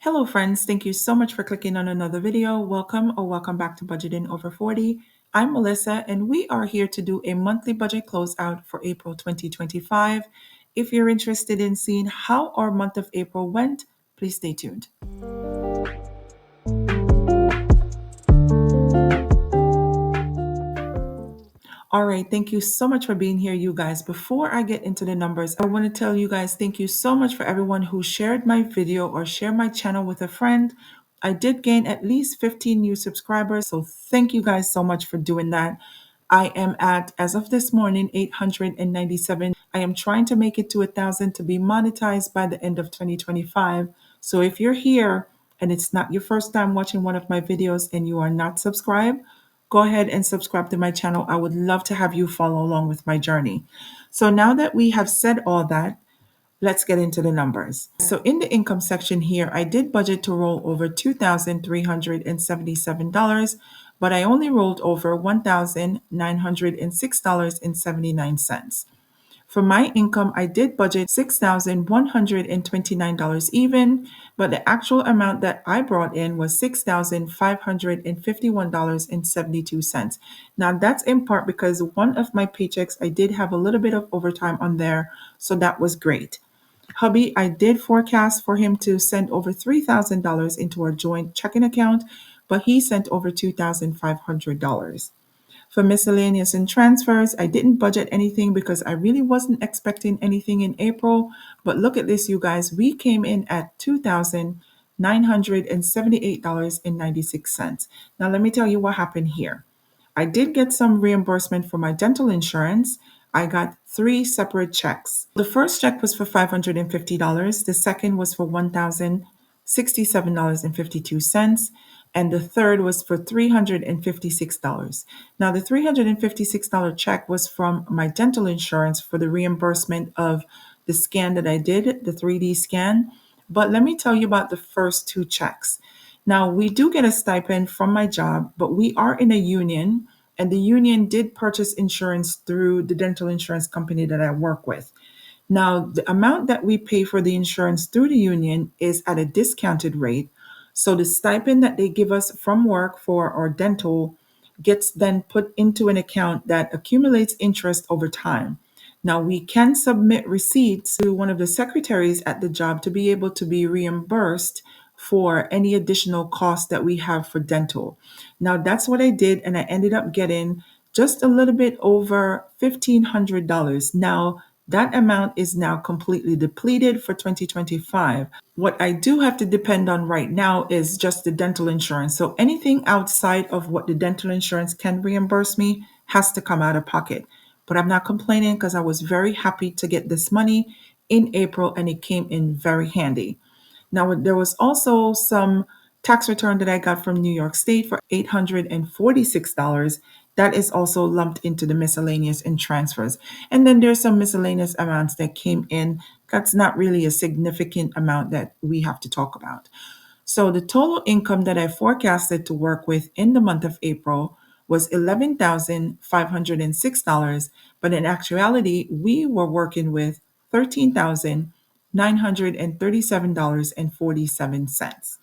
Hello friends, thank you so much for clicking on another video. Welcome or welcome back to Budgeting Over 40. I'm Melissa and we are here to do a monthly budget closeout for April 2025. If you're interested in seeing how our month of April went, please stay tuned. All right, thank you so much for being here, you guys. Before I get into the numbers, I want to tell you guys thank you so much for everyone who shared my video or shared my channel with a friend. I did gain at least 15 new subscribers, so thank you guys so much for doing that. I am at, as of this morning, 897. I am trying to make it to 1,000 to be monetized by the end of 2025. So if you're here and it's not your first time watching one of my videos and you are not subscribed, go ahead and subscribe to my channel. I would love to have you follow along with my journey. So now that we have said all that, let's get into the numbers. So in the income section here, I did budget to roll over $2,377, but I only rolled over $1,906.79. For my income, I did budget $6,129 even, but the actual amount that I brought in was $6,551.72. Now, that's in part because one of my paychecks, I did have a little bit of overtime on there, so that was great. Hubby, I did forecast for him to send over $3,000 into our joint checking account, but he sent over $2,500. For miscellaneous and transfers, I didn't budget anything because I really wasn't expecting anything in April. But look at this, you guys. We came in at $2,978.96. Now, let me tell you what happened here. I did get some reimbursement for my dental insurance. I got three separate checks. The first check was for $550. The second was for $1,067.52. And the third was for $356. Now, the $356 check was from my dental insurance for the reimbursement of the scan that I did, the 3D scan. But let me tell you about the first two checks. Now, we do get a stipend from my job, but we are in a union, and the union did purchase insurance through the dental insurance company that I work with. Now, the amount that we pay for the insurance through the union is at a discounted rate. So the stipend that they give us from work for our dental gets then put into an account that accumulates interest over time. Now, we can submit receipts to one of the secretaries at the job to be able to be reimbursed for any additional costs that we have for dental. Now, that's what I did, and I ended up getting just a little bit over $1,500. Now, that amount is now completely depleted for 2025. What I do have to depend on right now is just the dental insurance. So anything outside of what the dental insurance can reimburse me has to come out of pocket. But I'm not complaining because I was very happy to get this money in April and it came in very handy. Now, there was also some tax return that I got from New York State for $846. That is also lumped into the miscellaneous and transfers. And then there's some miscellaneous amounts that came in. That's not really a significant amount that we have to talk about. So the total income that I forecasted to work with in the month of April was $11,506, but in actuality, we were working with $13,937.47.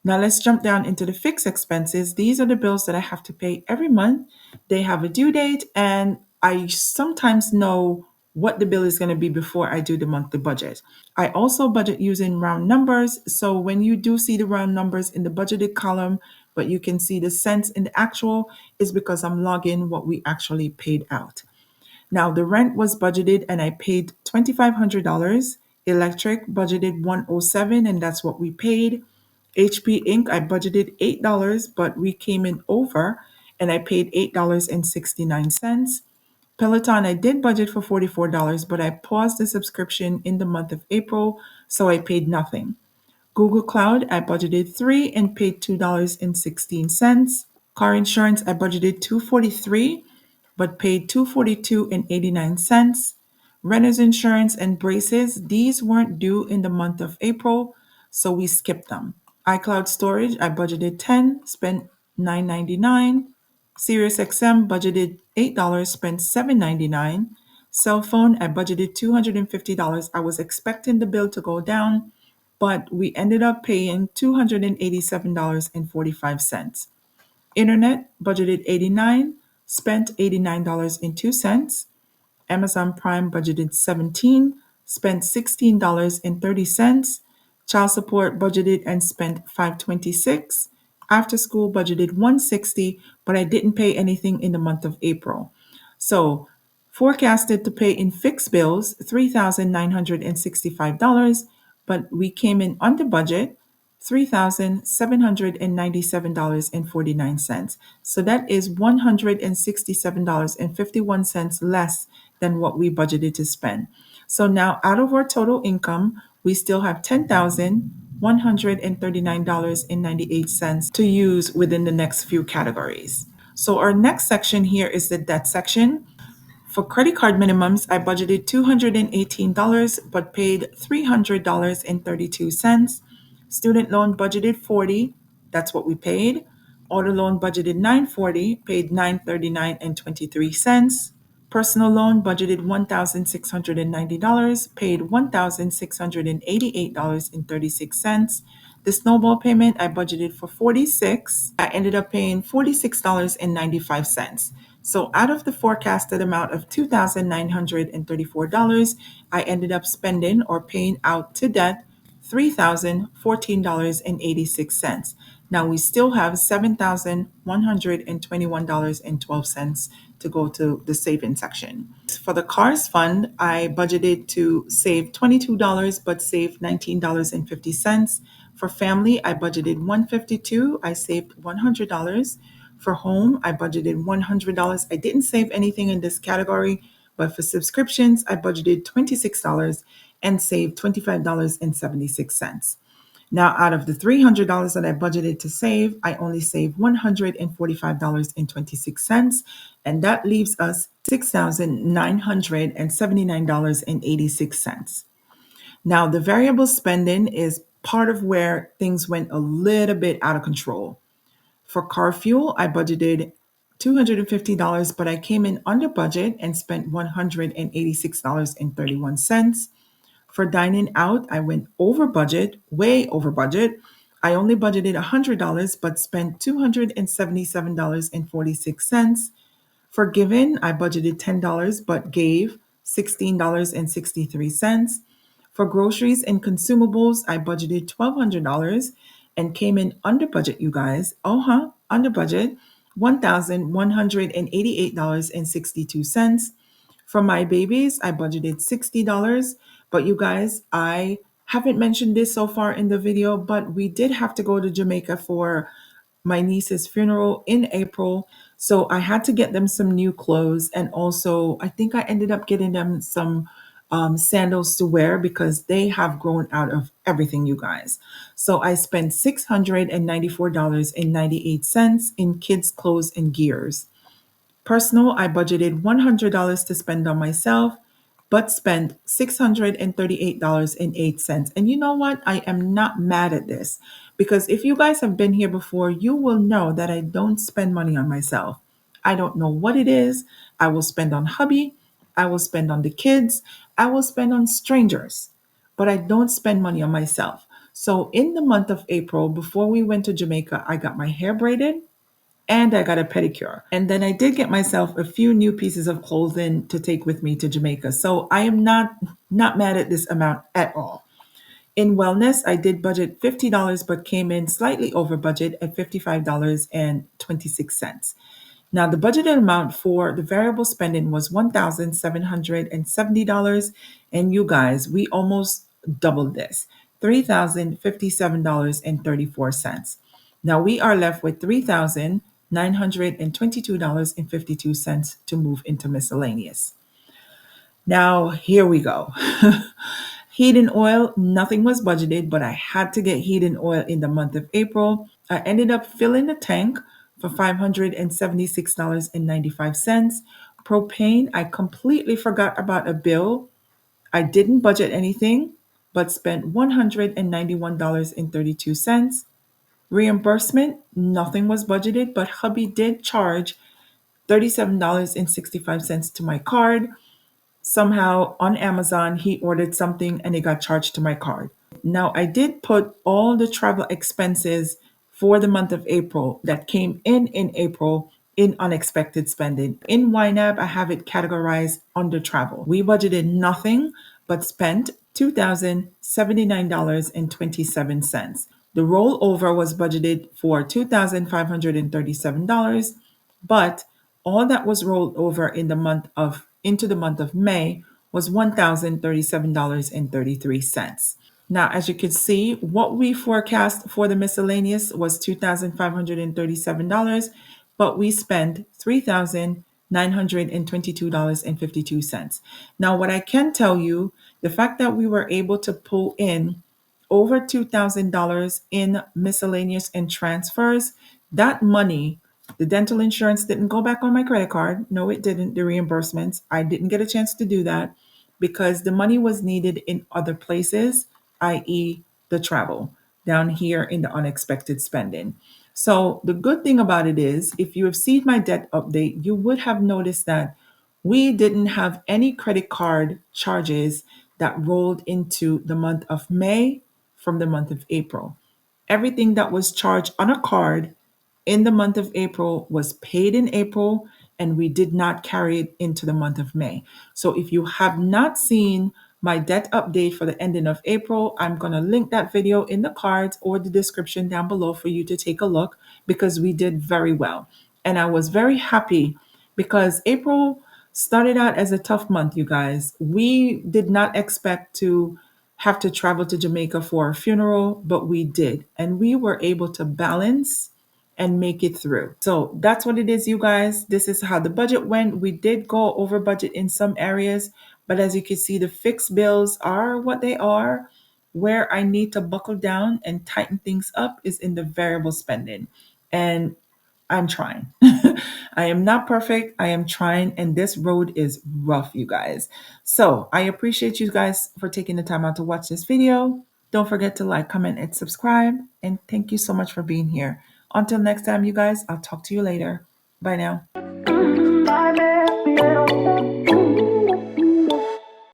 Now let's jump down into the fixed expenses. These are the bills that I have to pay every month. They have a due date, and I sometimes know what the bill is going to be before I do the monthly budget. I also budget using round numbers. So when you do see the round numbers in the budgeted column, but you can see the cents in the actual, is because I'm logging what we actually paid out. Now, the rent was budgeted and I paid $2,500. Electric budgeted $107, and that's what we paid. HP Inc., I budgeted $8, but we came in over and I paid $8.69. Peloton, I did budget for $44, but I paused the subscription in the month of April, so I paid nothing. Google Cloud, I budgeted $3 and paid $2.16. Car insurance, I budgeted $243 but paid $242 and 89 cents. Renter's insurance and braces, these weren't due in the month of April, so we skipped them. iCloud storage, I budgeted $10, spent $9.99. SiriusXM budgeted $8, spent $7.99. Cell phone, I budgeted $250. I was expecting the bill to go down, but we ended up paying $287.45. Internet budgeted 89, spent $89.02. Amazon Prime budgeted 17, spent $16.30. Child support budgeted and spent 526. After school budgeted 160, but I didn't pay anything in the month of April. So forecasted to pay in fixed bills $3,965, but we came in under budget $3,797.49. So that is $167.51 less than what we budgeted to spend. So now out of our total income, we still have $10,139.98 to use within the next few categories. So our next section here is the debt section. For credit card minimums, I budgeted $218 but paid $300.32. Student loan budgeted 40, that's what we paid. Auto loan budgeted 940, paid 939 and 23 cents. Personal loan budgeted $1,690, paid $1,688.36. The snowball payment I budgeted for 46. I ended up paying $46.95. So out of the forecasted amount of $2,934, I ended up spending or paying out to debt $3,014.86. Now we still have $7,121.12 to go to the saving section. For the cars fund, I budgeted to save $22 but saved $19.50. For family, I budgeted $152, I saved $100. For home, I budgeted $100. I didn't save anything in this category, but for subscriptions, I budgeted $26 and saved $25.76. Now, out of the $300 that I budgeted to save, I only saved $145.26, and that leaves us $6,979.86. Now, the variable spending is part of where things went a little bit out of control. For car fuel, I budgeted $250, but I came in under budget and spent $186.31. For dining out, I went over budget, way over budget. I only budgeted $100, but spent $277.46. For giving, I budgeted $10, but gave $16.63. For groceries and consumables, I budgeted $1,200 and came in under budget, you guys. Under budget, $1,188.62. For my babies, I budgeted $60. But you guys, I haven't mentioned this so far in the video, but we did have to go to Jamaica for my niece's funeral in April. So I had to get them some new clothes. And also, I think I ended up getting them some sandals to wear because they have grown out of everything, you guys. So I spent $694.98 in kids' clothes and gears. Personal, I budgeted $100 to spend on myself, but spent $638.08. And you know what? I am not mad at this because if you guys have been here before, you will know that I don't spend money on myself. I don't know what it is. I will spend on hubby, I will spend on the kids, I will spend on strangers, but I don't spend money on myself. So in the month of April, before we went to Jamaica, I got my hair braided and I got a pedicure. And then I did get myself a few new pieces of clothing to take with me to Jamaica. So I am not mad at this amount at all. In wellness, I did budget $50 but came in slightly over budget at $55.26. Now, the budgeted amount for the variable spending was $1,770. And you guys, we almost doubled this, $3,057.34. Now, we are left with $3,922.52 to move into miscellaneous. Now, here we go. Heat and oil, nothing was budgeted, but I had to get heat and oil in the month of April. I ended up filling the tank for $576.95. Propane, I completely forgot about a bill. I didn't budget anything, but spent $191.32. Reimbursement, nothing was budgeted, but hubby did charge $37.65 to my card. Somehow on Amazon, he ordered something and it got charged to my card. Now, I did put all the travel expenses for the month of April that came in April in unexpected spending. In YNAB, I have it categorized under travel. We budgeted nothing but spent $2,079.27. The rollover was budgeted for $2,537, but all that was rolled over in the month of into the month of May was $1,037.33. Now, as you can see, what we forecast for the miscellaneous was $2,537, but we spent $3,922.52. Now, what I can tell you, the fact that we were able to pull in over $2,000 in miscellaneous and transfers, that money, the dental insurance didn't go back on my credit card. No, it didn't. The reimbursements, I didn't get a chance to do that because the money was needed in other places, i.e., the travel down here in the unexpected spending. So, the good thing about it is, if you have seen my debt update, you would have noticed that we didn't have any credit card charges that rolled into the month of May from the month of April. Everything that was charged on a card in the month of April was paid in April, and we did not carry it into the month of May. So if you have not seen my debt update for the ending of April, I'm going to link that video in the cards or the description down below for you to take a look because we did very well. And I was very happy because April started out as a tough month, you guys. We did not expect to have to travel to Jamaica for a funeral, but we did. And we were able to balance and make it through. So that's what it is, you guys. This is how the budget went. We did go over budget in some areas, but as you can see, the fixed bills are what they are. Where I need to buckle down and tighten things up is in the variable spending. And I'm trying. I am not perfect. I am trying, and this road is rough, you guys. So I appreciate you guys for taking the time out to watch this video. Don't forget to like, comment, and subscribe. And thank you so much for being here. Until next time, you guys, I'll talk to you later. Bye now.